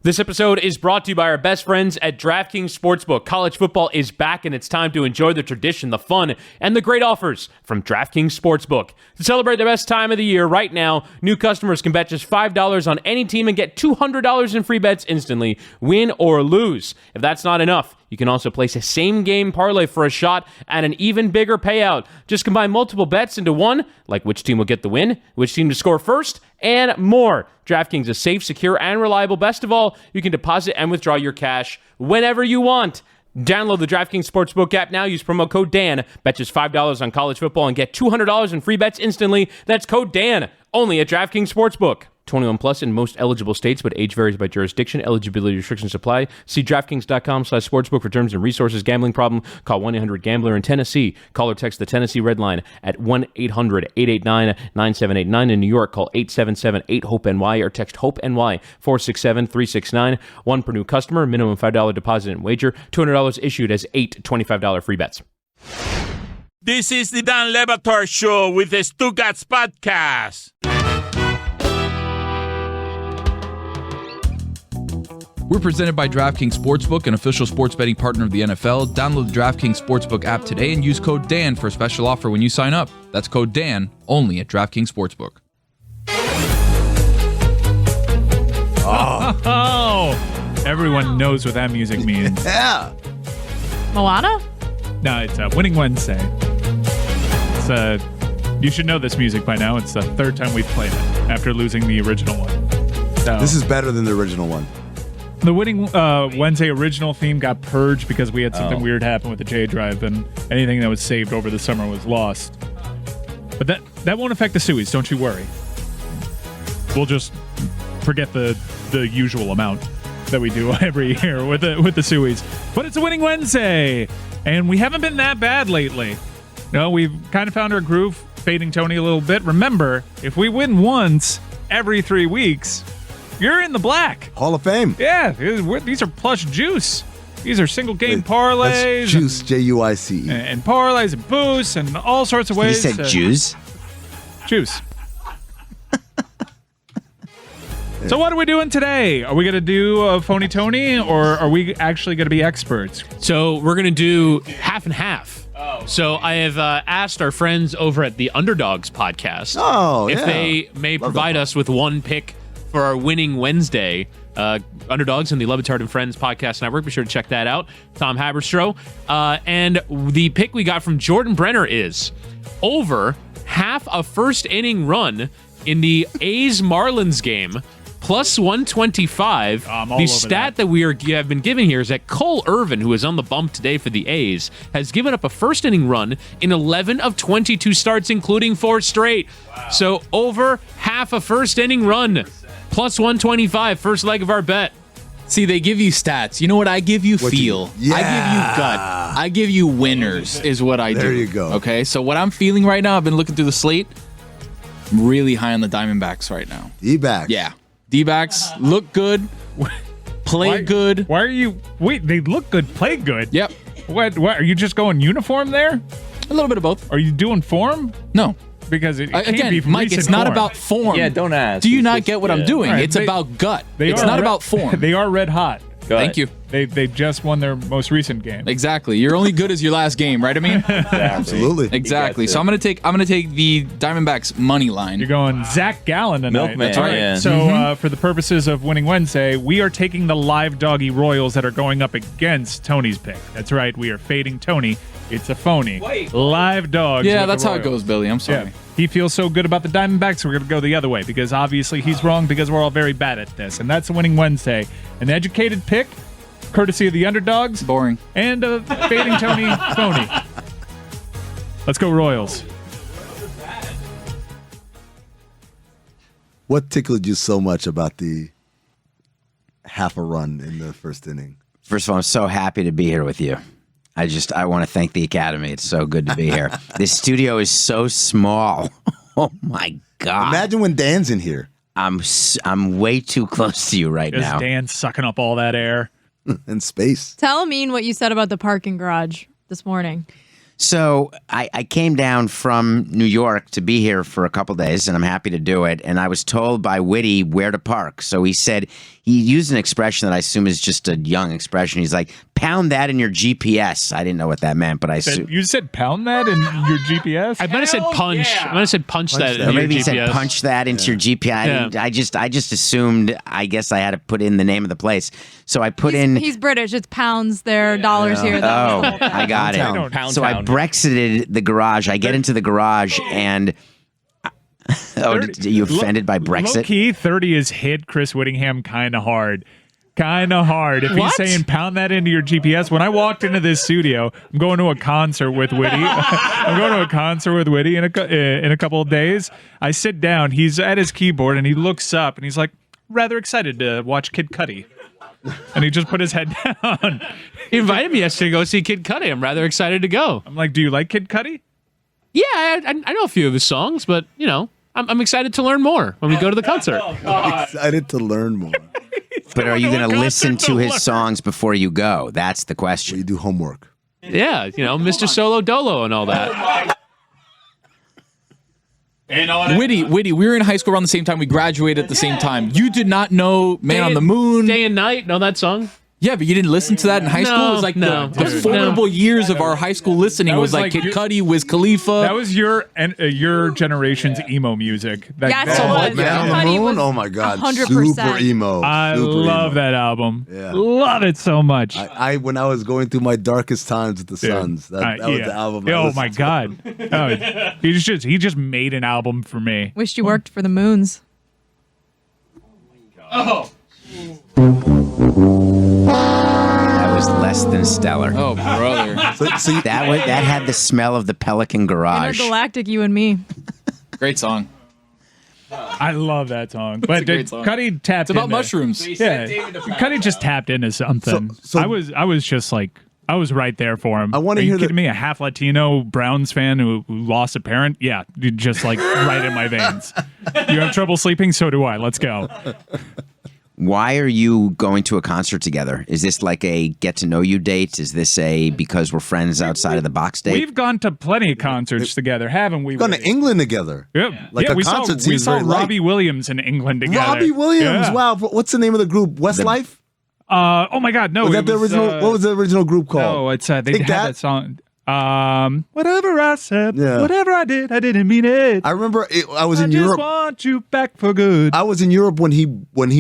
This episode is brought to you by our best friends at DraftKings Sportsbook. College football is back, and it's time to enjoy the tradition, the fun, and the great offers from DraftKings Sportsbook. To celebrate the best time of the year right now, new customers can bet just $5 on any team and get $200 in free bets instantly, win or lose. If that's not enough, you can also place a same-game parlay for a shot at an even bigger payout. Just combine multiple bets into one, like which team will get the win, which team to score first, and more. DraftKings is safe, secure, and reliable. Best of all, you can deposit and withdraw your cash whenever you want. Download the DraftKings Sportsbook app now. Use promo code DAN. Bet just $5 on college football and get $200 in free bets instantly. That's code DAN, only at DraftKings Sportsbook. 21 plus in most eligible states, but age varies by jurisdiction. Eligibility restrictions apply. See DraftKings.com/sportsbook for terms and resources. Gambling problem? Call 1-800-GAMBLER in Tennessee. Call or text the Tennessee Red Line at 1-800-889-9789. In New York, call 877-8-HOPE-NY or text HOPE-NY 467-369. One per new customer. Minimum $5 deposit and wager. $200 issued as 8 $25 free bets. This is the Dan Le Batard Show with the Stugatz Podcast. We're presented by DraftKings Sportsbook, an official sports betting partner of the NFL. Download the DraftKings Sportsbook app today and use code DAN for a special offer when you sign up. That's code DAN, only at DraftKings Sportsbook. Oh, everyone knows what that music means. Yeah. Moana? No, it's Winning Wednesday. It's you should know this music by now. It's the third time we've played it after losing the original one. So, This is better than the original one. the Winning Wednesday original theme got purged because we had something weird happen with the J Drive, and anything that was saved over the summer was lost. But that won't affect the Sueys, don't you worry. We'll just forget the usual amount that we do every year with the Sueys. But it's a Winning Wednesday, and we haven't been that bad lately. No, we've kind of found our groove, fading Tony a little bit. Remember, if we win once every 3 weeks, you're in the black. Hall of Fame. Yeah, these are plush juice. These are single game parlays. That's juice, J-U-I-C-E. And parlays and boosts and all sorts of ways. You said juice? Juice. So what are we doing today? Are we going to do a Phony Tony, or are we actually going to be experts? So we're going to do half and half. So I have asked our friends over at the Underdogs podcast if they may provide us with one pick for our Winning Wednesday. Underdogs and the Le Batard and Friends podcast network. Be sure to check that out. Tom Haberstroh. And the pick we got from Jordan Brenner is over half a first inning run in the A's Marlins game. Plus 125. The stat that we have been given here is that Cole Irvin, who is on the bump today for the A's, has given up a first inning run in 11 of 22 starts, including 4 straight. Wow. So over half a first inning run. Plus 125, first leg of our bet. See, they give you stats. You know what I give you? Feel. I give you gut. I give you winners is what I do. There you go. Okay, so what I'm feeling right now, I've been looking through the slate. I'm really high on the Diamondbacks right now. D-backs. Yeah. D-backs look good, play good. Why are you... Wait, they look good, play good? Yep. What? Are you just going uniform there? A little bit of both. Are you doing form? No. Because it can't again, be Mike, it's not about form. Yeah, don't ask. Do you not get what I'm doing? Right, it's about gut. It's not about form. They are red hot. Thank you. They just won their most recent game. Exactly. You're only good as your last game, right? I mean, Absolutely. Exactly. So I'm gonna take the Diamondbacks money line. You're going Zach Gallen tonight. Milkman. That's right. Yeah. So for the purposes of Winning Wednesday, we are taking the live doggy Royals that are going up against Tony's pick. That's right. We are fading Tony. It's a phony. Live dogs. Yeah, with that's the how it Royals. goes, Billy. I'm sorry. Yeah. He feels so good about the Diamondbacks, we're going to go the other way because obviously he's wrong because we're all very bad at this. And that's a Winning Wednesday. An educated pick, courtesy of the Underdogs. Boring. And fading Tony phony. Let's go Royals. What tickled you so much about the half a run in the first inning? First of all, I'm so happy to be here with you. I want to thank the Academy. It's so good to be here. This studio is so small. Oh my God. Imagine when Dan's in here. I'm way too close to you right Is now. Dan sucking up all that air? In space. Tell Amin what you said about the parking garage this morning. So I came down from New York to be here for a couple days, and I'm happy to do it. And I was told by Witty where to park. So he said, he used an expression that I assume is just a young expression. He's like, pound that in your GPS. I didn't know what that meant, but I assume. You said pound that in your GPS? I might have said punch. I might have said punch that in Or your maybe he GPS. said punch that into your GPS. I just assumed, I guess I had to put in the name of the place. So I put in. He's British. It's pounds there, dollars here. Oh, I got it. So I Brexited the garage. I get into the garage and. Are you offended by Brexit? Low-key, 30 has hit Chris Whittingham kind of hard. If he's saying pound that into your GPS. When I walked into this studio, I'm going to a concert with Witty. in a couple of days. I sit down. He's at his keyboard, and he looks up, and he's like, rather excited to watch Kid Cudi. And he just put his head down. He invited me yesterday to go see Kid Cudi. I'm rather excited to go. I'm like, do you like Kid Cudi? Yeah, I know a few of his songs, but, you know, I'm excited to learn more when we go to the concert. I'm excited to learn more. But are you going to listen to his songs before you go? That's the question. You do homework. Yeah, you know, Mr. Solo Dolo and all that. Witty, we were in high school around the same time. We graduated at the same time. You did not know Man on the Moon. Day and Night, know that song? Yeah, but you didn't listen to that in high school? It was like the formidable years of our high school listening. It was like Kid Cudi, Wiz Khalifa. That was your generation's emo music. Yes, it was. Man on the Moon? Oh, my God. 100%. Super emo. I love that album. Yeah. Love it so much. I when I was going through my darkest times with the Suns, that was the album. Oh, my God. He just made an album for me. Wished you worked for the Moons. Oh. That was less than stellar. Oh, brother. That had the smell of the Pelican Garage. Intergalactic, you and me. Great song. I love that song. But Cudi tapped It's about into, mushrooms. Yeah, Cudi just tapped into something. So- I was just like, I was right there for him. I want to Are you hear kidding me? A half Latino Browns fan who lost a parent? Yeah, just like right in my veins. You have trouble sleeping? So do I. Let's go. Why are you going to a concert together? Is this like a get-to-know-you date? Is this a because we're friends outside of the box date? We've gone to plenty of concerts together, haven't we? We've gone to England together. Yeah, Like yeah. a We saw concert seems very Robbie Williams in England together. Robbie Williams. Yeah. Wow. What's the name of the group? Westlife? Oh my God, no! Was that the original? What was the original group called? No, it's they Take had that song. Whatever I said, whatever I didn't mean it. I remember I was in I just Europe. want you back for good. I was in Europe when he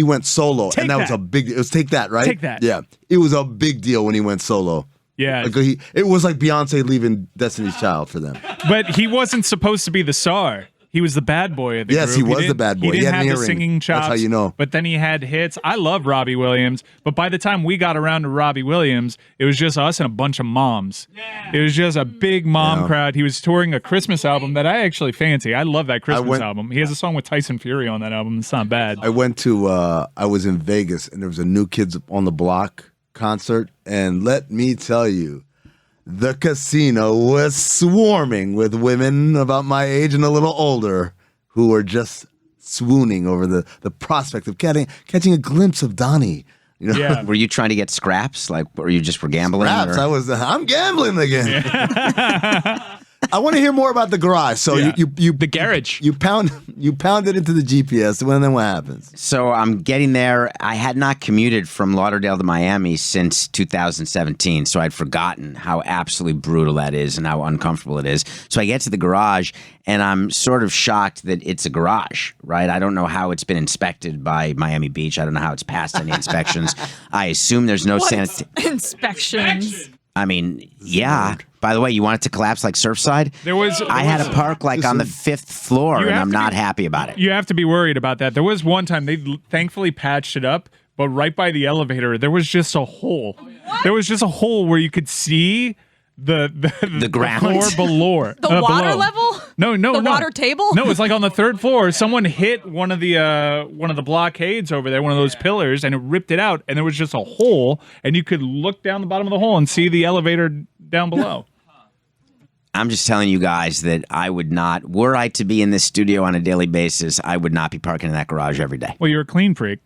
went solo, Take and that was That. a big. It was Take That, right? Take That. Yeah, it was a big deal when he went solo. Yeah, Like it was like Beyonce leaving Destiny's Child for them. but he wasn't supposed to be the star. He was the bad boy of the group. Yes, he was the bad boy. He He didn't had an have the earring. singing chops. That's how you know. But then he had hits. I love Robbie Williams, but by the time we got around to Robbie Williams, it was just us and a bunch of moms. Yeah. It was just a big mom crowd. He was touring a Christmas album that I actually fancy. I love that Christmas album. He has a song with Tyson Fury on that album. It's not bad. I went to. I was in Vegas, and there was a New Kids on the Block concert, and let me tell you. The casino was swarming with women about my age and a little older who were just swooning over the prospect of catching a glimpse of Donnie. You know? Yeah. Were you trying to get scraps? Like, or you just were gambling? Scraps. Or? I'm gambling again. I want to hear more about the garage. So you The garage. You pound it into the GPS, and then what happens? So I'm getting there. I had not commuted from Lauderdale to Miami since 2017, so I'd forgotten how absolutely brutal that is and how uncomfortable it is. So I get to the garage, and I'm sort of shocked that it's a garage, right? I don't know how it's been inspected by Miami Beach. I don't know how it's passed any inspections. I assume there's no Inspections. I mean, yeah. By the way, you want it to collapse like Surfside? I had to park like on the 5th floor, and I'm not happy about it. You have to be worried about that. There was one time they thankfully patched it up, but right by the elevator, there was just a hole. There was just a hole where you could see the ground? floor below. The water level? No. The water table? No, it's like on the 3rd floor. Someone hit one of the blockades over there, one of those pillars, and it ripped it out. And there was just a hole, and you could look down the bottom of the hole and see the elevator down below. I'm just telling you guys that I would not, were I to be in this studio on a daily basis, I would not be parking in that garage every day. Well, you're a clean freak.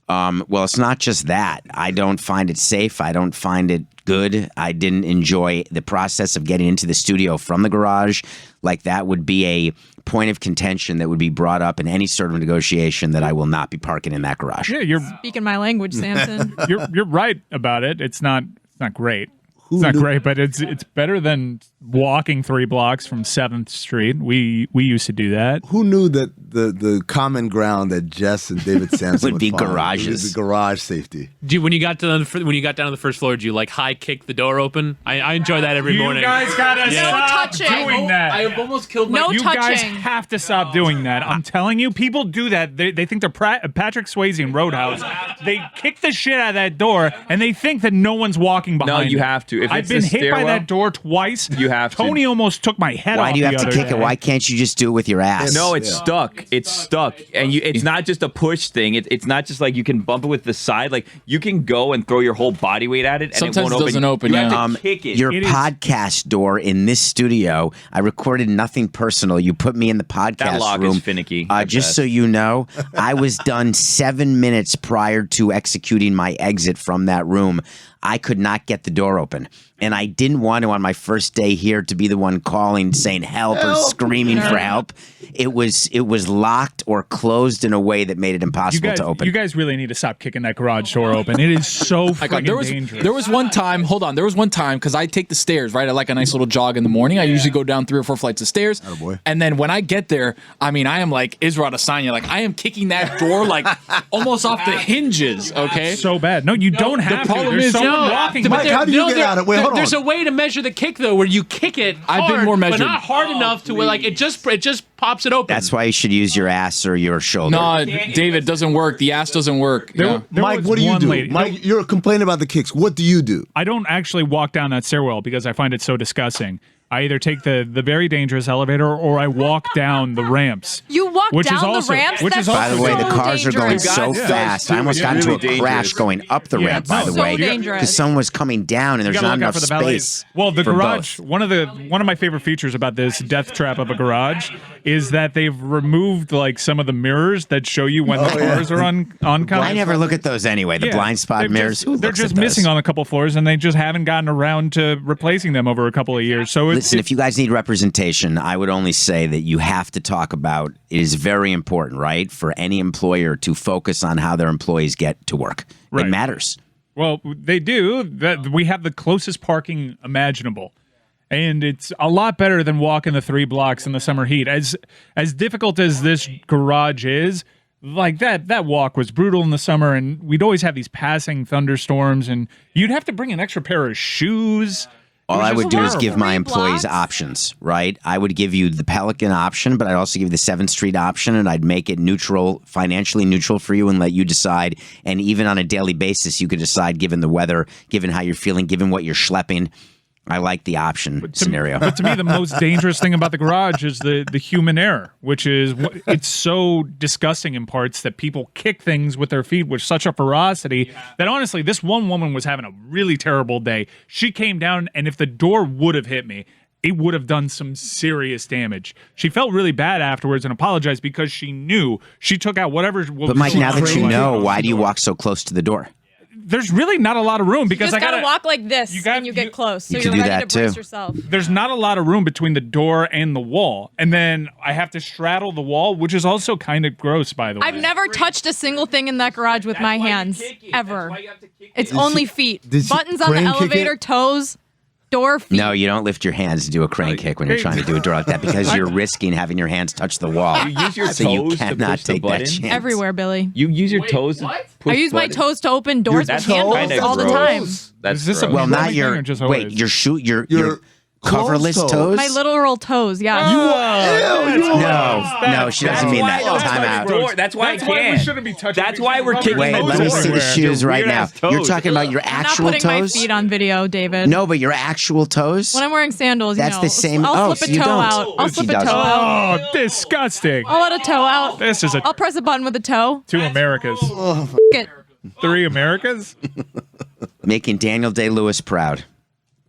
Well, it's not just that. I don't find it safe. I don't find it good. I didn't enjoy the process of getting into the studio from the garage. Like, that would be a point of contention that would be brought up in any sort of negotiation, that I will not be parking in that garage. Yeah, you're Speaking my language, Samson. you're right about it. It's not great. It's not great, but it's better than walking 3 blocks from 7th Street. We used to do that. Who knew that the common ground that Jess and David Sampson Would be find garages. would be garage safety. When you got down to the first floor, did you like high kick the door open? I enjoy that every morning. You guys gotta stop touching. doing that. I have almost killed my. No You guys touching. have to stop doing that. I'm telling you, people do that. They think they're Patrick Swayze in Roadhouse. They kick the shit out of that door, and they think that no one's walking behind. No, you it. have to. If I've it's been a hit by stairwell, that door twice. You have to. Tony almost took my head off. Why do you have the to other kick it? day. Why can't you just do it with your ass? No, it's stuck. It's stuck, and it's not just a push thing. It's not just like you can bump it with the side. Like, you can go and throw your whole body weight at it, and Sometimes it won't it doesn't open, You yeah. have to kick it. Your It is- podcast door in this studio, I recorded nothing personal. You put me in the podcast That lock room. is finicky. Just so you know, I was done 7 minutes prior to executing my exit from that room. I could not get the door open. And I didn't want to, on my first day here, to be the one calling, saying help or screaming for help. It was locked or closed in a way that made it impossible to open. You guys really need to stop kicking that garage door open. It is so freaking dangerous. There was one time, because I take the stairs, right? I like a nice little jog in the morning. I usually go down 3 or 4 flights of stairs. Attaboy. And then when I get there, I mean, I am like Israel Adesanya. Like, I am kicking that door like almost off the hinges, okay? so bad. No, you don't have to. problem There's is- someone walking. but Mike, how do you get out of it? Wait, hold on. There's a way to measure the kick though, where you kick it hard, I've been more but measured. not hard enough to where like it just pops it open. That's why you should use your ass or your shoulder. No, David, doesn't work. The ass doesn't work. Yeah. There Mike, was what do you one do? lady- Mike, you're complaining about the kicks. What do you do? I don't actually walk down that stairwell because I find it so disgusting. I either take the very dangerous elevator or I walk down the ramps. You walk Which is down also- the ramps? which is That's By the way, the so cars are going dangerous. so Yeah. fast. I almost Yeah. got into a Really crash dangerous. going up the Yeah, ramp, by no, the so way. dangerous. Because someone was coming down and there's You not gotta look out enough for the valet. space. Well, the for garage. both. One of my favorite features about this death trap of a garage is that they've removed like some of the mirrors that show you when the cars are on I never look at those anyway. The Yeah, blind spot they've mirrors. just- Who they're looks just at those? missing on a couple floors, and they just haven't gotten around to replacing them over a couple of years. So it's Listen, if you guys need representation, I would only say that you have to talk about it is very important, right, for any employer to focus on how their employees get to work. Right. It matters. well, they do. That we have the closest parking imaginable. And it's a lot better than walking the 3 blocks in the summer heat. As difficult as this garage is, like that walk was brutal in the summer, and we'd always have these passing thunderstorms, and you'd have to bring an extra pair of shoes. All I would do is give my 3 employees blocks? options, right? I would give you the Pelican option, but I'd also give you the 7th Street option, and I'd make it neutral, financially neutral for you and let you decide. And even on a daily basis, you could decide, given the weather, given how you're feeling, given what you're schlepping. I like the option scenario. But to me, the most dangerous thing about the garage is the human error, which is it's so disgusting in parts that people kick things with their feet with such a ferocity that honestly, this one woman was having a really terrible day. She came down, and if the door would have hit me, it would have done some serious damage. She felt really bad afterwards and apologized because she knew she took out whatever. But Mike, now that you know, why do you walk so close to the door? There's really not a lot of room You because just I gotta gotta walk like this and you get close. So You you're can do ready that to brace too. yourself. There's not a lot of room between the door and the wall, and then I have to straddle the wall, which is also kind of gross, by the way. I've never touched a single thing in that garage with my hands, ever. It's only feet. did she Buttons on the crane kick elevator, it? toes, door, feet. No, you don't lift your hands to do a crane kick when you're trying to do a door like that because you're risking having your hands touch the wall. You use your So you toes to cannot push the take that button? chance. Everywhere, Billy. You use your toes to push I use my buttons? toes to open doors with That's handles kinda all the gross. time. That's Is this a gross. Well, Running not thing your or just wait, always? your Your coverless closed toes. My literal toes, yeah. No, she doesn't mean that. Time out. That's why That's I why we can't. shouldn't be touching. That's why we're kicking Wait, the let me door. see the shoes right now. Weird-ass toes. You're talking about your I'm not actual putting my toes? feet on video, David. No, but your actual toes? When I'm wearing sandals, That's you know, the same- I'll oh, slip so a you toe don't. out. I'll She slip a does. toe out. Oh, disgusting. I'll let a toe out. This is I'll press a button with a toe. 2 Americas. It. 3 Americas? Making Daniel Day-Lewis proud.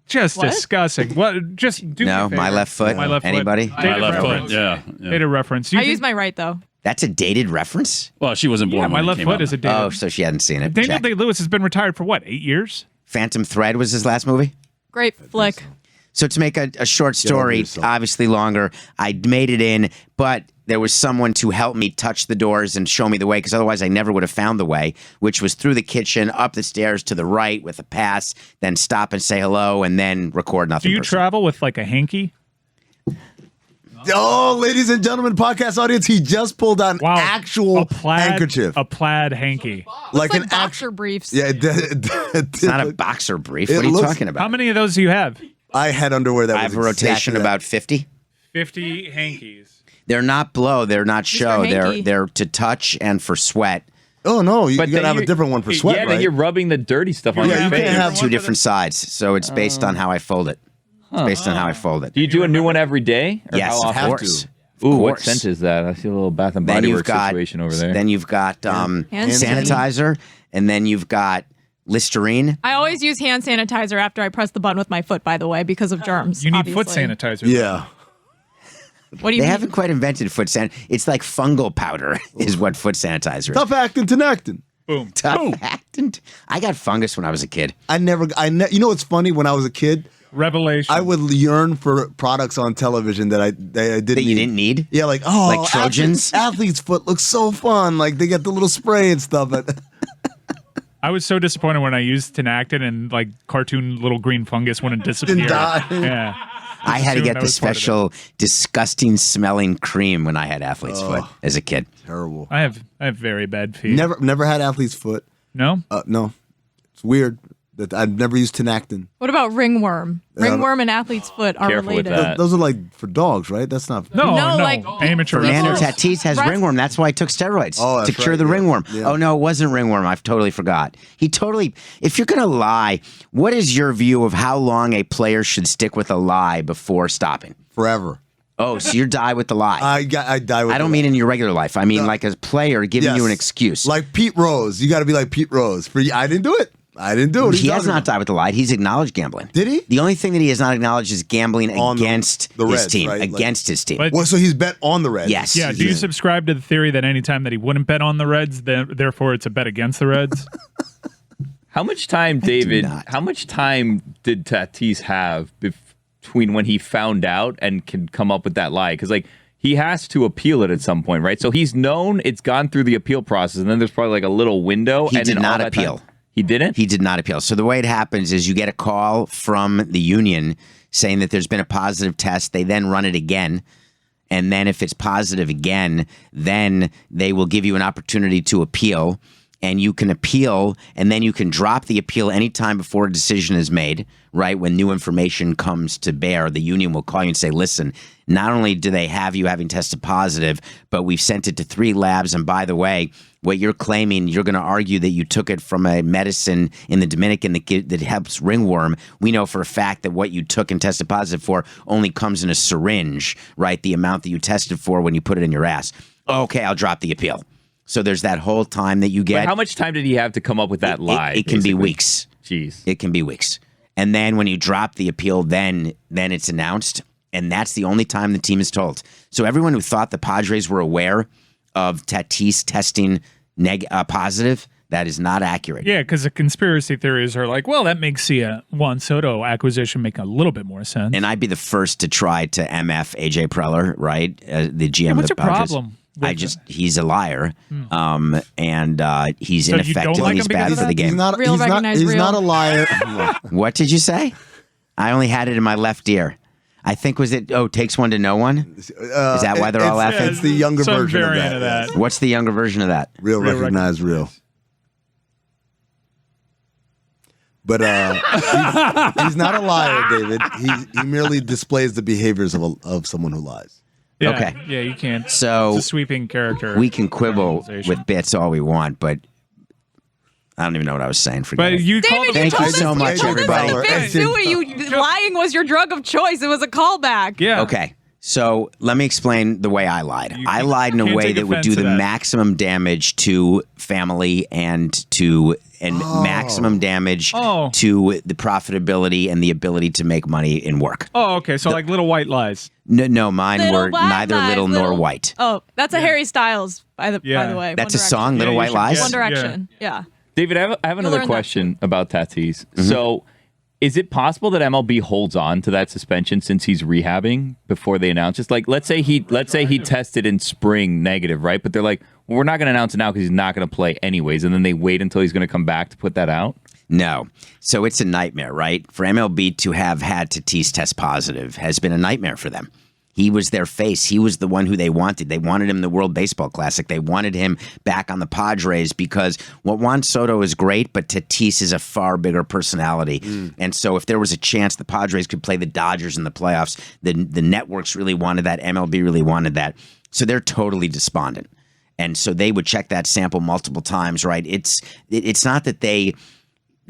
Just What? disgusting. What? Just do me No, a favor. my left foot. My left foot. Anybody? Data reference. Yeah. Data reference. You I think- use my right, though. That's a dated reference? Well, she wasn't born. Yeah, my when it left came foot out. is a dated. Oh, so she hadn't seen it. Daniel Check. Day-Lewis has been retired for what, 8 years? Phantom Thread was his last movie? Great flick. So to make a short story, obviously longer, I made it in, but there was someone to help me touch the doors and show me the way, because otherwise I never would have found the way, which was through the kitchen, up the stairs to the right with a pass, then stop and say hello, and then record nothing. Do you travel with like a hanky? Oh, ladies and gentlemen, podcast audience, he just pulled out an actual handkerchief. A plaid hanky. Like an boxer briefs. Yeah, it's not a boxer brief. What are you talking about? How many of those do you have? I had underwear that I have a rotation about 50. 50 hankies. They're not blow. They're not show. hanky. They're to touch and for sweat. Oh, no. You But got to then have a different one for sweat, Yeah, right? then you're rubbing the dirty stuff on your you face. can't have Two different sides, so it's based on how I fold it. It's based on how I fold it. Do you do a new one every day? Or Yes, how of often? course. Ooh, Of what course. scent is that? I see a little Bath and Then Body you've Works got situation over there. Then you've got sanitizer, and then you've got Listerine. I always use hand sanitizer after I press the button with my foot, by the way, because of germs. You need obviously. foot sanitizer. Yeah. What do you They mean? haven't quite invented foot san. It's like fungal powder is what foot sanitizer is. Tough acting, tenactin. Boom. Tough acting. I got fungus when I was a kid. You know what's funny? When I was a kid, Revelation. I would yearn for products on television that I didn't That you didn't need? Yeah, like, oh, Like Trojans? Athlete's foot looks so fun. Like, they get the little spray and stuff. I was so disappointed when I used Tinactin and like cartoon little green fungus wouldn't disappear. Didn't die. Yeah. I had to assumed get that the was part of it. special, disgusing smelling cream when I had athlete's foot as a kid. Terrible. I have very bad feet. Never had athlete's foot. No? No. It's weird that I've never used tenactin. What about ringworm? Ringworm and athlete's foot are Careful with related. that. Those are like for dogs, right? That's not. No, like amateur Fernando wrestlers. Tatis has Rest- ringworm. That's why I took steroids Oh, to that's cure right, the yeah. ringworm. Yeah. Oh, no, it wasn't ringworm. I totally forgot. If you're going to lie, what is your view of how long a player should stick with a lie before stopping? Forever. Oh, so you die with the lie. I die with I don't mean in your regular life. I mean like as a player giving you an excuse. Like Pete Rose. You got to be like Pete Rose. I didn't do it. I didn't do it. He has not died with the lie. He's acknowledged gambling. Did he? The only thing that he has not acknowledged is gambling On against the his Reds, team. right? Like- Against his team. But- Well, so he's bet on the Reds. Yes. Yeah, do you subscribe to the theory that any time that he wouldn't bet on the Reds, therefore it's a bet against the Reds? How much time, David? not. How much time did Tatis have between when he found out and can come up with that lie? Because like he has to appeal it at some point, right? So he's known it's gone through the appeal process, and then there's probably like a little window. He and did then all not that appeal. time- He didn't. He did not appeal. So the way it happens is you get a call from the union saying that there's been a positive test. They then run it again. And then if it's positive again, then they will give you an opportunity to appeal. And you can appeal, and then you can drop the appeal anytime before a decision is made, right? When new information comes to bear, the union will call you and say, listen, not only do they have you having tested positive, but we've sent it to 3 labs. And by the way, what you're claiming, you're going to argue that you took it from a medicine in the Dominican that helps ringworm. We know for a fact that what you took and tested positive for only comes in a syringe, right? The amount that you tested for when you put it in your ass. Okay, I'll drop the appeal. So there's that whole time that you get. But how much time did he have to come up with that lie? It can be basically? weeks. Jeez. It can be weeks. And then when you drop the appeal, then it's announced. And that's the only time the team is told. So everyone who thought the Padres were aware of Tatis testing positive, that is not accurate. Yeah, because the conspiracy theories are like, well, that makes the Juan Soto acquisition make a little bit more sense. And I'd be the first to try to MF AJ Preller, right? The GM What's of the your Padres. problem? He's a liar, and he's So you don't ineffective like and he's him bad because for of the that? game. He's not a liar. What did you say? I only had it in my left ear. I think takes one to know one? Is that why they're all laughing? It's the younger Some version of variant that. of that. What's the younger version of that? Real recognize real. But he's not a liar, David. He merely displays the behaviors of someone who lies. Yeah, Okay. Yeah, you can't. So it's a sweeping character. we can quibble organization. with bits all we want, but I don't even know what I was saying. Forget But it. you called David, him. Thank you told so us- much, told us everybody. in Big Suey, lying was your drug of choice. It was a callback. Yeah. Okay. So let me explain the way I lied. I lied in a way that would do the maximum damage to family and maximum damage to the profitability and the ability to make money in work. Oh, okay. So like little white lies. No, mine were neither little nor white. Oh, that's a Harry Styles, by the way. That's a song, Little White Lies? One Direction, yeah. David, I have another question about Tatis. So is it possible that MLB holds on to that suspension since he's rehabbing before they announce it? Like, let's say he tested in spring negative, right? But they're like, well, we're not going to announce it now because he's not going to play anyways, and then they wait until he's going to come back to put that out? No. So it's a nightmare, right? For MLB to have had Tatis test positive has been a nightmare for them. He was their face. He was the one who they wanted. They wanted him in the World Baseball Classic. They wanted him back on the Padres because Juan Soto is great, but Tatis is a far bigger personality. And so if there was a chance the Padres could play the Dodgers in the playoffs, the networks really wanted that. MLB really wanted that. So they're totally despondent. And so they would check that sample multiple times, right? It's not that they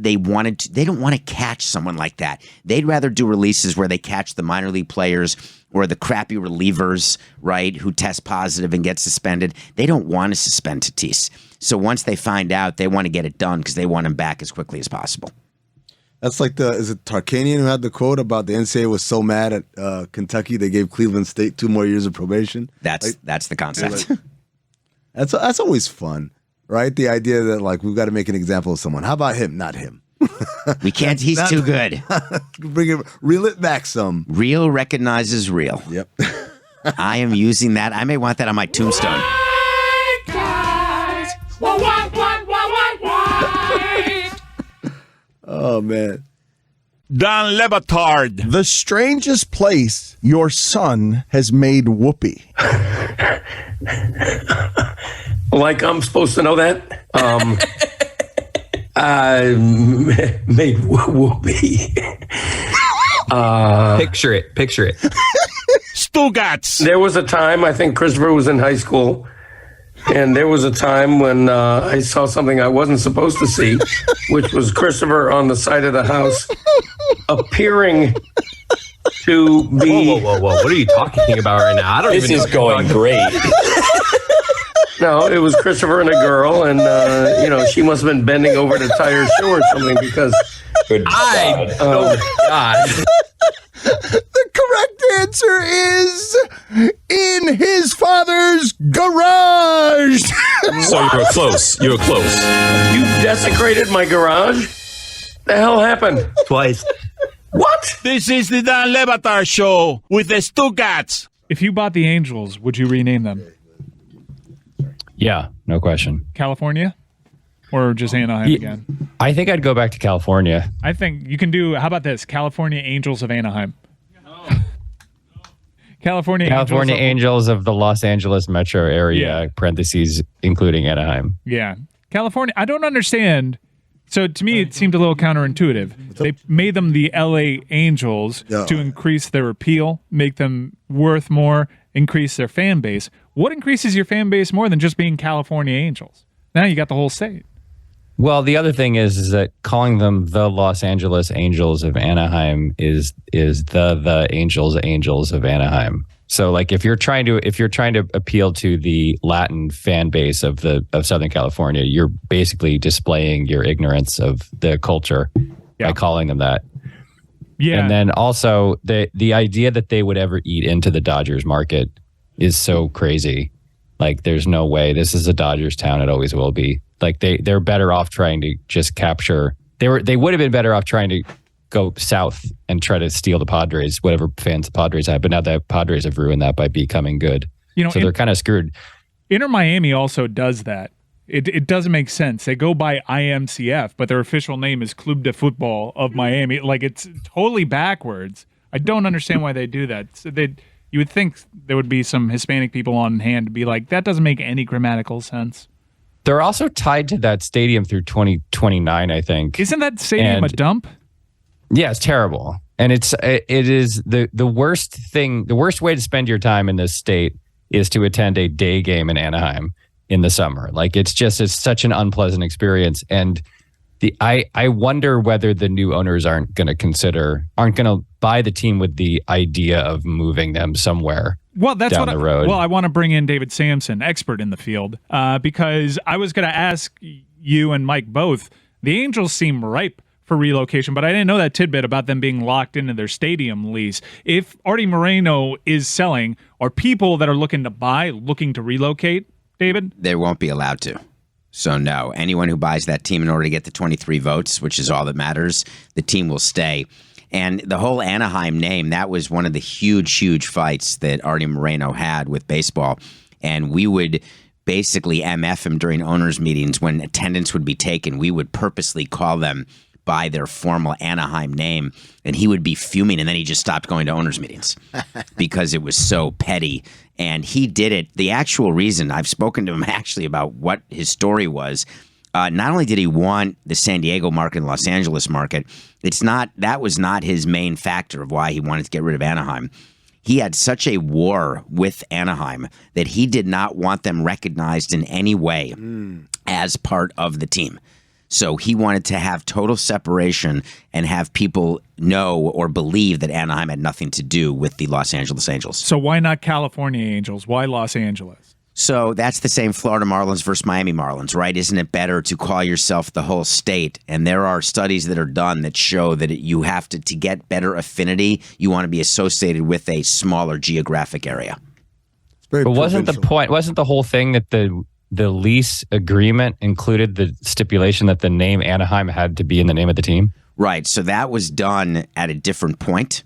don't want to catch someone like that. They'd rather do releases where they catch the minor league players or the crappy relievers, right, who test positive and get suspended. They don't want to suspend Tatis. So once they find out, they want to get it done because they want him back as quickly as possible. That's like is it Tarkanian who had the quote about the NCAA was so mad at Kentucky they gave Cleveland State 2 more years of probation? That's the concept. That's always fun, right? The idea that like we've got to make an example of someone. How about him? Not him. We can't. He's too good. Reel it back some. Real recognizes real. Yep. I am using that. I may want that on my tombstone. Oh man. Dan Le Batard. The strangest place your son has made whoopee. Like I'm supposed to know that? I made whoopee. Picture it. Stugats. There was a time, I think Christopher was in high school, and there was a time when I saw something I wasn't supposed to see, which was Christopher on the side of the house appearing to be... Whoa. What are you talking about right now? I don't even know. This is going great. No, it was Christopher and a girl, and she must have been bending over to tie her shoe or something because. God. The correct answer is in his father's garage. So you were close. You desecrated my garage? The hell happened? Twice. What? This is the Dan Le Batard Show with the Stugats. If you bought the Angels, would you rename them? Yeah, no question. California? Or just Anaheim again? I think I'd go back to California. I think you can do, how about this? California Angels of Anaheim. California Angels of the Los Angeles metro area, parentheses, including Anaheim. Yeah. California, I don't understand. So to me, it seemed a little counterintuitive. They made them the LA Angels to increase their appeal, make them worth more, increase their fan base. What increases your fan base more than just being California Angels? Now you got the whole state. Well, the other thing is that calling them the Los Angeles Angels of Anaheim is the Angels of Anaheim. So like if you're trying to appeal to the Latin fan base of Southern California, you're basically displaying your ignorance of the culture by calling them that. Yeah. And then also the idea that they would ever eat into the Dodgers market is so crazy. Like there's no way. This is a Dodgers town. It always will be. Like they're better off trying to just capture. They would have been better off trying to go south and try to steal the Padres, whatever fans the Padres have. But now the Padres have ruined that by becoming good. So they're kind of screwed. Inter Miami also does that. It doesn't make sense. They go by IMCF, but their official name is Club de Football of Miami. Like it's totally backwards. I don't understand why they do that. So you would think there would be some Hispanic people on hand to be like, that doesn't make any grammatical sense. They're also tied to that stadium through 2029, I think. Isn't that stadium a dump? Yeah, it's terrible. And it is the worst thing. The worst way to spend your time in this state is to attend a day game in Anaheim in the summer. Like it's such an unpleasant experience. And I wonder whether the new owners aren't going to buy the team with the idea of moving them somewhere. Well, that's down the road. I want to bring in David Sampson, expert in the field, because I was going to ask you and Mike both. The Angels seem ripe for relocation, but I didn't know that tidbit about them being locked into their stadium lease. If Artie Moreno is selling, are people that are looking to relocate, David? They won't be allowed to. So no, anyone who buys that team in order to get the 23 votes, which is all that matters, the team will stay. And the whole Anaheim name, that was one of the huge fights that Artie Moreno had with baseball. And we would basically MF him during owners' meetings when attendance would be taken. We would purposely call them by their formal Anaheim name, and he would be fuming, and then he just stopped going to owners' meetings because it was so petty. And he did it. The actual reason, I've spoken to him actually about what his story was. Not only did he want the San Diego market and Los Angeles market, that was not his main factor of why he wanted to get rid of Anaheim. He had such a war with Anaheim that he did not want them recognized in any way as part of the team. So he wanted to have total separation and have people know or believe that Anaheim had nothing to do with the Los Angeles Angels. So why not California Angels? Why Los Angeles? So that's the same Florida Marlins versus Miami Marlins, right? Isn't it better to call yourself the whole state? And there are studies that are done that show that you have to get better affinity, you want to be associated with a smaller geographic area. But wasn't the whole thing that the lease agreement included the stipulation that the name Anaheim had to be in the name of the team? Right. So that was done at a different point.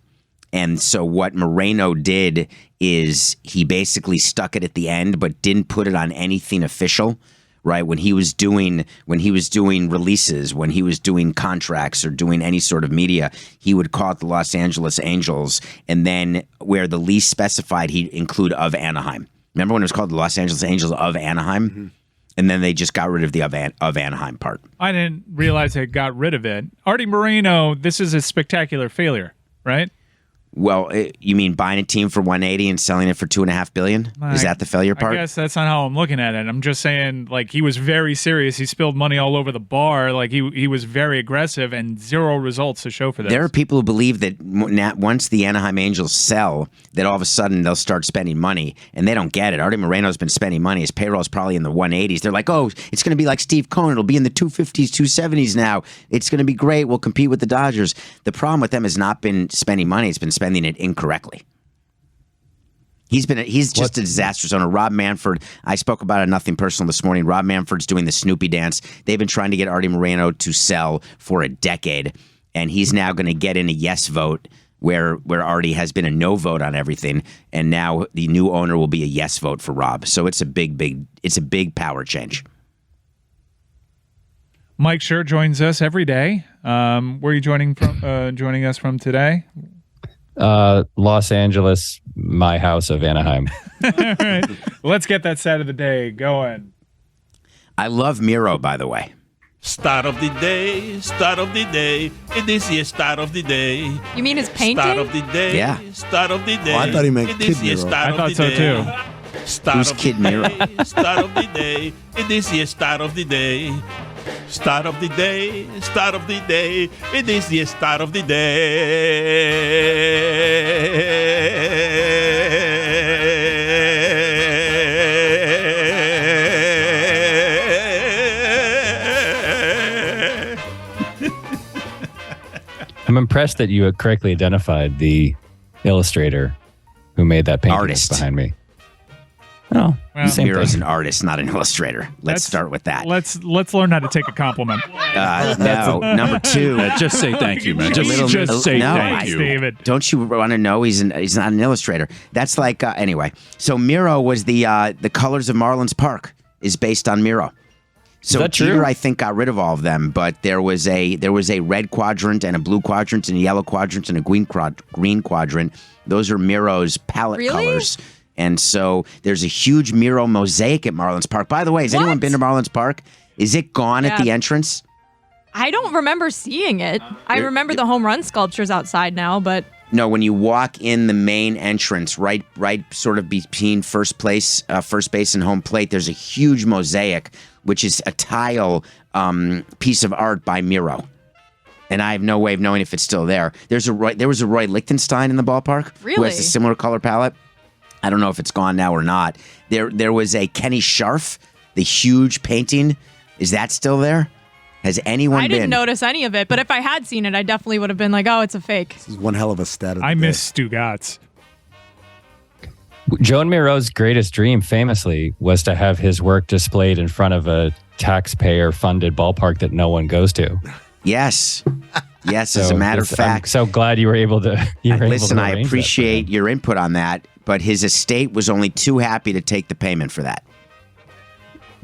And so what Moreno did is he basically stuck it at the end, but didn't put it on anything official. Right. When he was doing releases, when he was doing contracts or doing any sort of media, he would call it the Los Angeles Angels. And then where the lease specified, he'd include of Anaheim. Remember when it was called the Los Angeles Angels of Anaheim? Mm-hmm. And then they just got rid of the of Anaheim part. I didn't realize they got rid of it. Artie Moreno, this is a spectacular failure, right? Well, you mean buying a team for $180 and selling it for $2.5 billion? Is that the failure part? I guess that's not how I'm looking at it. I'm just saying, like, he was very serious. He spilled money all over the bar. Like, he was very aggressive and zero results to show for this. There are people who believe that once the Anaheim Angels sell, that all of a sudden they'll start spending money, and they don't get it. Artie Moreno's been spending money. His payroll is probably in the 180s. They're like, oh, it's going to be like Steve Cohen. It'll be in the 250s, 270s now. It's going to be great. We'll compete with the Dodgers. The problem with them has not been spending money. It's been spending it incorrectly. He's just a disastrous owner. Rob Manfred, I spoke about it, Nothing Personal this morning. Rob Manfred's doing the Snoopy dance. They've been trying to get Artie Moreno to sell for a decade, and he's now going to get in a yes vote where Artie has been a no vote on everything, and now the new owner will be a yes vote for Rob. So it's a big power change. Mike Schur joins us every day. Where are you joining us from today? Los Angeles, my house of Anaheim. All right. Let's get that stat of the day going. I love Miro, by the way. Start of the day. It is the start of the day. You mean his painting? Start of the day. Yeah. Start of the day. Oh, I thought he meant Kid Miro. I thought so too. Who's Kid Miro? Start of the day. It is the start of the day. Start of the day, start of the day, it is the start of the day. I'm impressed that you correctly identified the illustrator who made that painting Artist behind me. Oh, Well, same Miro's thing. an artist, not an illustrator. Let's start with that. Let's learn how to take a compliment. No, number two. Just say thank you, man. Just say no, thank you. David. Don't you want to know he's not an illustrator? That's like anyway. So Miro was the colors of Marlins Park is based on Miro. So that true? Jeter, I think, got rid of all of them, but there was a red quadrant and a blue quadrant and a yellow quadrant and a green quadrant. Those are Miro's palette colors. And so there's a huge Miro mosaic at Marlins Park. By the way, has anyone been to Marlins Park? Is it gone at the entrance? I don't remember seeing it. I remember the home run sculptures outside now, but No, when you walk in the main entrance, right sort of between first base and home plate, there's a huge mosaic which is a tile piece of art by Miro. And I have no way of knowing if it's still there. There was a Roy Lichtenstein in the ballpark who Really? has a similar color palette. I don't know if it's gone now or not. There was a Kenny Scharf, the huge painting. Is that still there? Has anyone I been? didn't notice any of it, but if I had seen it, I definitely would have been like, oh, it's a fake. This is one hell of a stat. I miss Stugatz. Joan Miro's greatest dream, famously, was to have his work displayed in front of a taxpayer-funded ballpark that no one goes to. Yes. Yes, as a matter of fact. I'm so glad you were able to. Listen, I appreciate your input on that, but his estate was only too happy to take the payment for that.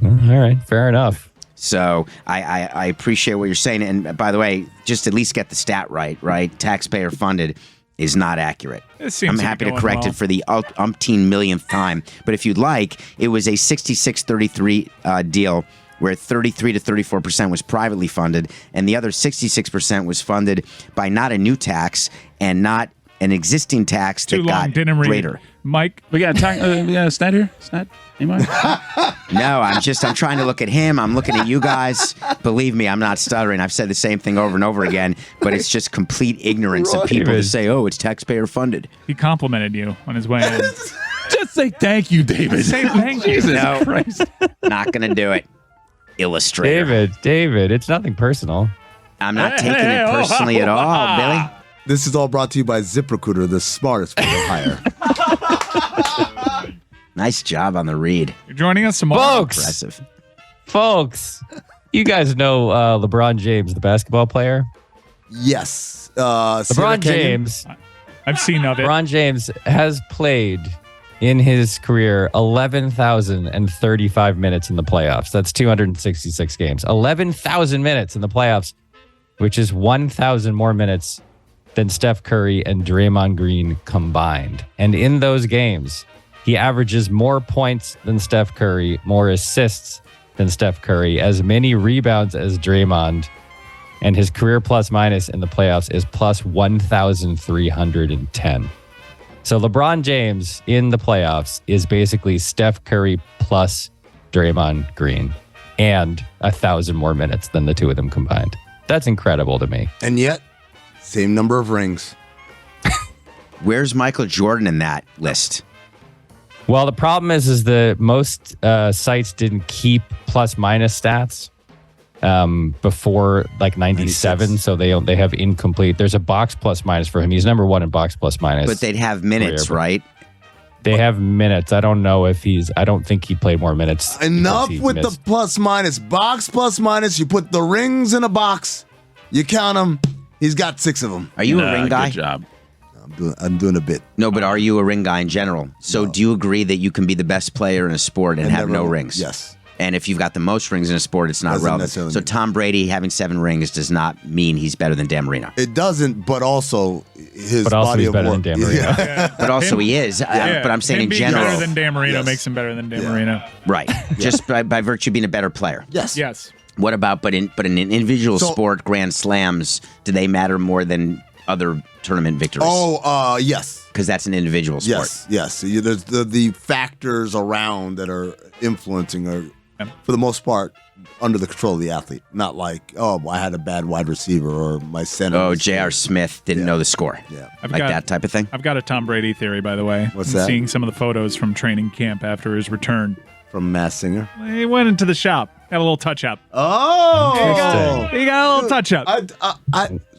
All right, fair enough. So I appreciate what you're saying. And by the way, just at least get the stat right? Taxpayer funded is not accurate. I'm happy to correct it for the umpteen millionth time. But if you'd like, it was a 66-33 deal where 33 to 34% was privately funded, and the other 66% was funded by not a new tax and not an existing tax that got greater. Mike, we got a stat here. Stat, anybody? No, I'm trying to look at him. I'm looking at you guys. Believe me, I'm not stuttering. I've said the same thing over and over again, but it's just complete ignorance of people to say, "Oh, it's taxpayer funded." He complimented you on his way in. Just say thank you, David. Say thank you. Jesus No, Christ. Not gonna do it. Illustrator. David, it's nothing personal. I'm not taking it personally at all, Billy. This is all brought to you by ZipRecruiter, the smartest way to hire. Nice job on the read. You're joining us tomorrow. Impressive. Folks, you guys know LeBron James, the basketball player? Yes. LeBron James. I've seen of it. LeBron James has played in his career 11,035 minutes in the playoffs. That's 266 games. 11,000 minutes in the playoffs, which is 1,000 more minutes than Steph Curry and Draymond Green combined. And in those games, he averages more points than Steph Curry, more assists than Steph Curry, as many rebounds as Draymond, and his career plus minus in the playoffs is plus 1,310. So LeBron James in the playoffs is basically Steph Curry plus Draymond Green and 1,000 more minutes than the two of them combined. That's incredible to me. And yet, same number of rings. Where's Michael Jordan in that list? Well, the problem is the most sites didn't keep plus minus stats before like 97, 96. So they have incomplete. There's a box plus minus for him. He's number one in box plus minus. But they'd have minutes, right? They have minutes. I don't know if I don't think he played more minutes. Enough with the plus minus. Box plus minus. You put the rings in a box. You count them. He's got 6 of them. Are you a ring guy? Good job. I'm doing a bit. No, but are you a ring guy in general? So do you agree that you can be the best player in a sport and have no rings? Yes. And if you've got the most rings in a sport, it's not relevant. So Tom Brady having 7 rings does not mean he's better than Dan Marino. It doesn't, but also his body he's of better work. than Dan Marino. Yeah. But also he is. But I'm saying in general. Better than Dan Marino makes him better than Dan Marino. Right. Just by virtue of being a better player. Yes. What about, but in an individual sport, Grand Slams, do they matter more than other tournament victories? Yes. Because that's an individual sport. Yes. There's the factors around that are influencing are, for the most part, under the control of the athlete. Not like, I had a bad wide receiver or my center. J.R. Smith didn't know the score. Yeah. That type of thing? I've got a Tom Brady theory, by the way. What's that? Seeing some of the photos from training camp after his return. From Masked Singer? He went into the shop. Got a little touch-up. Oh! He got a little touch-up.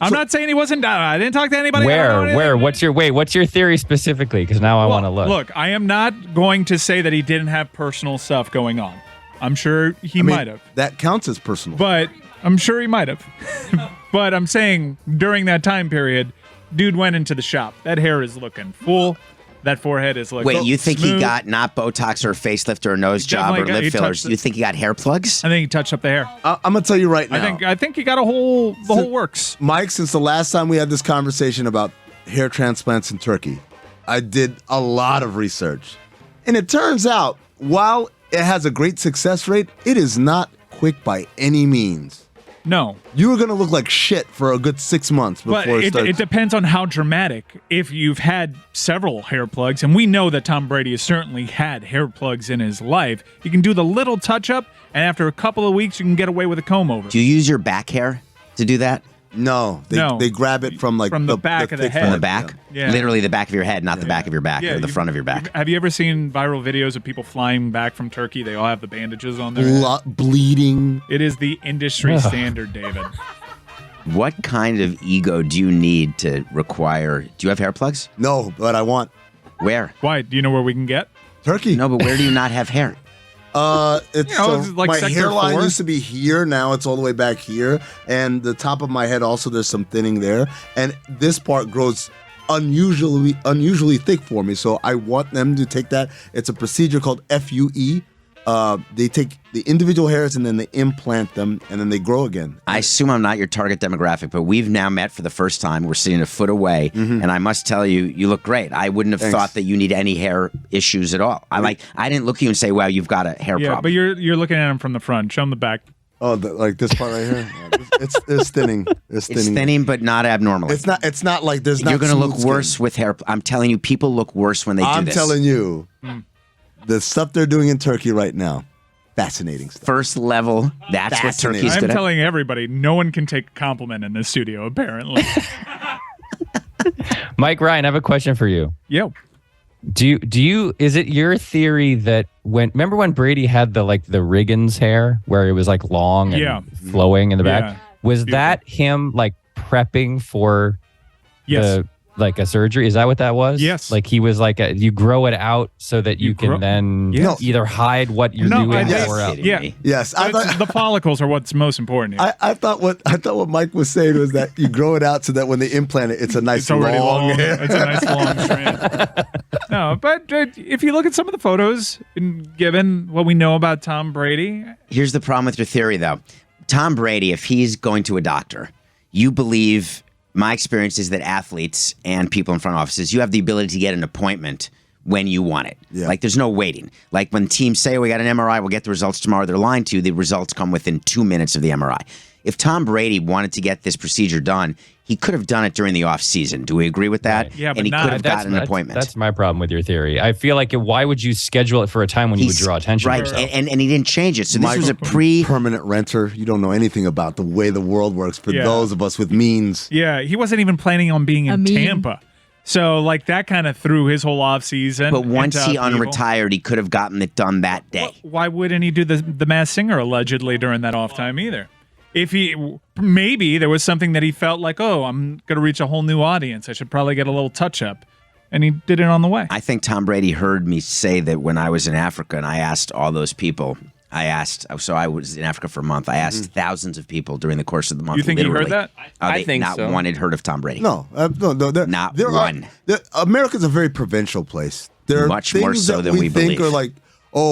I'm not saying he wasn't down. I didn't talk to anybody. Where? What's your theory specifically? Because now I want to look. Look, I am not going to say that he didn't have personal stuff going on. I'm sure he might have. That counts as personal. But I'm sure he might have. But I'm saying during that time period, dude went into the shop. That hair is looking full. That forehead is looking Wait, you think smooth. he got not Botox or a facelift or a nose job or lip fillers? You think he got hair plugs? I think he touched up the hair. I'm gonna tell you right now. I think he got the whole works. Mike, since the last time we had this conversation about hair transplants in Turkey, I did a lot of research. And it turns out, while it has a great success rate, it is not quick by any means. No. You were going to look like shit for a good 6 months before But it starts. it depends on how dramatic. If you've had several hair plugs, and we know that Tom Brady has certainly had hair plugs in his life, you can do the little touch-up, and after a couple of weeks, you can get away with a comb over. Do you use your back hair to do that? No. They grab it from the back of the head. From the back? Yeah. Literally the back of your head, not the back of your back, or the front of your back. Have you ever seen viral videos of people flying back from Turkey? They all have the bandages on their head. Bleeding. It is the industry standard, David. What kind of ego do you need to require? Do you have hair plugs? No, but I want. Where? Why? Do you know where we can get? Turkey. No, but where do you not have hair? It's it's like my sector hairline 4. used to be here. Now it's all the way back here, and the top of my head also. There's some thinning there, and this part grows unusually thick for me. So I want them to take that. It's a procedure called FUE. They take the individual hairs and then they implant them and then they grow again. I assume I'm not your target demographic, but we've now met for the first time. We're sitting a foot away, and I must tell you, you look great. I wouldn't have thought that you need any hair issues at all. I didn't look at you and say, "Wow, you've got a hair problem." But you're looking at him from the front. Show him the back. Oh, like this part right here. It's thinning. It's thinning, but not abnormally. It's not like there's not. You're going to look smooth worse skin. with hair. I'm telling you, people look worse when they do this. I'm telling you, the stuff they're doing in Turkey right now, fascinating stuff. First level. That's what Turkey's I'm good at. telling everybody, no one can take a compliment in this studio, apparently. Mike Ryan, I have a question for you. Yo. Do you is it your theory that remember when Brady had the Riggins hair where it was like long and flowing in the back? Was that him like prepping for a surgery? Is that what that was? Yes. Like he was you grow it out so that you can then either hide what you're doing or else. Yes. The follicles are what's most important here. I thought what Mike was saying was that you grow it out so that when they implant it, it's a nice long hair. It's a nice long strand. No, but if you look at some of the photos, given what we know about Tom Brady. Here's the problem with your theory, though. Tom Brady, if he's going to a doctor, you believe, my experience is that athletes and people in front offices, you have the ability to get an appointment when you want it. Yeah. Like there's no waiting. Like when teams say, we got an MRI, we'll get the results tomorrow, they're lying to you. The results come within 2 minutes of the MRI. If Tom Brady wanted to get this procedure done, he could have done it during the off season. Do we agree with that? Right. Yeah, and he could have gotten an appointment. That's my problem with your theory. I feel like why would you schedule it for a time when you would draw attention to yourself? And he didn't change it. So this was a permanent renter. You don't know anything about the way the world works for those of us with means. Yeah, he wasn't even planning on being in Tampa. So that kind of threw his whole off season. But once he unretired, he could have gotten it done that day. Why wouldn't he do the Masked Singer allegedly during that off time either? If maybe there was something that he felt like, I'm going to reach a whole new audience. I should probably get a little touch up. And he did it on the way. I think Tom Brady heard me say that when I was in Africa and I asked all those people, so I was in Africa for a month. I asked thousands of people during the course of the month. You think literally, he heard that? I think not so. one had heard of Tom Brady. No. Not one. America's a very provincial place. There are Much more things so that than we think believe. are like,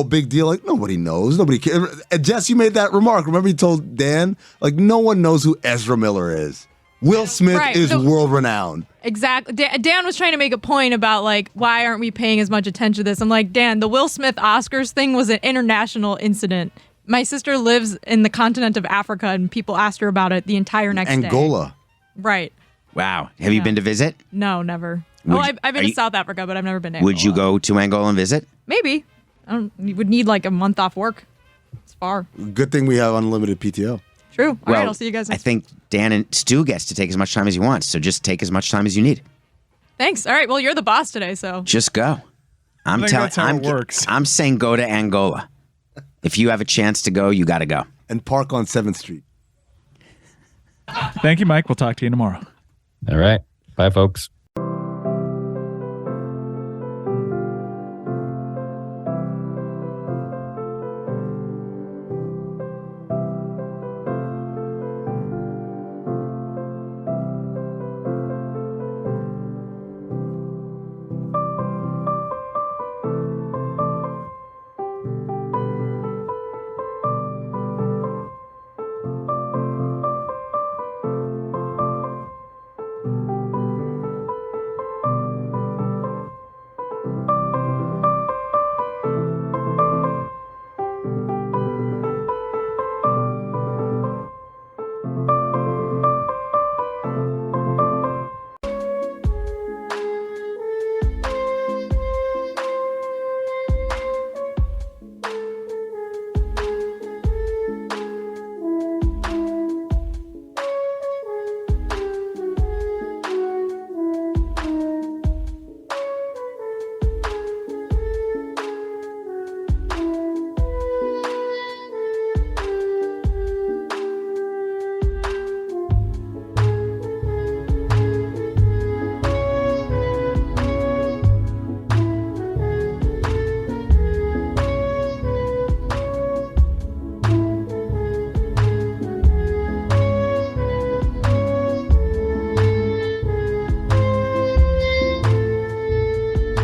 big deal. Like, nobody knows. Nobody cares. And Jess, you made that remark. Remember you told Dan? Like, no one knows who Ezra Miller is. Will Smith is world-renowned. Exactly. Dan was trying to make a point about, why aren't we paying as much attention to this? I'm like, Dan, the Will Smith Oscars thing was an international incident. My sister lives in the continent of Africa, and people asked her about it the entire next day. Angola. Right. Wow. Have you been to visit? No, never. I've been to South Africa, but I've never been to Angola. Would you go to Angola and visit? Maybe. You would need a month off work. It's far. Good thing we have unlimited PTO. True. All right, I'll see you guys next I think Dan and Stu gets to take as much time as he wants, so just take as much time as you need. Thanks. All right. Well, you're the boss today, so. Just go. I think that's how it works. I'm saying go to Angola. If you have a chance to go, you got to go. And park on 7th Street. Thank you, Mike. We'll talk to you tomorrow. All right. Bye, folks.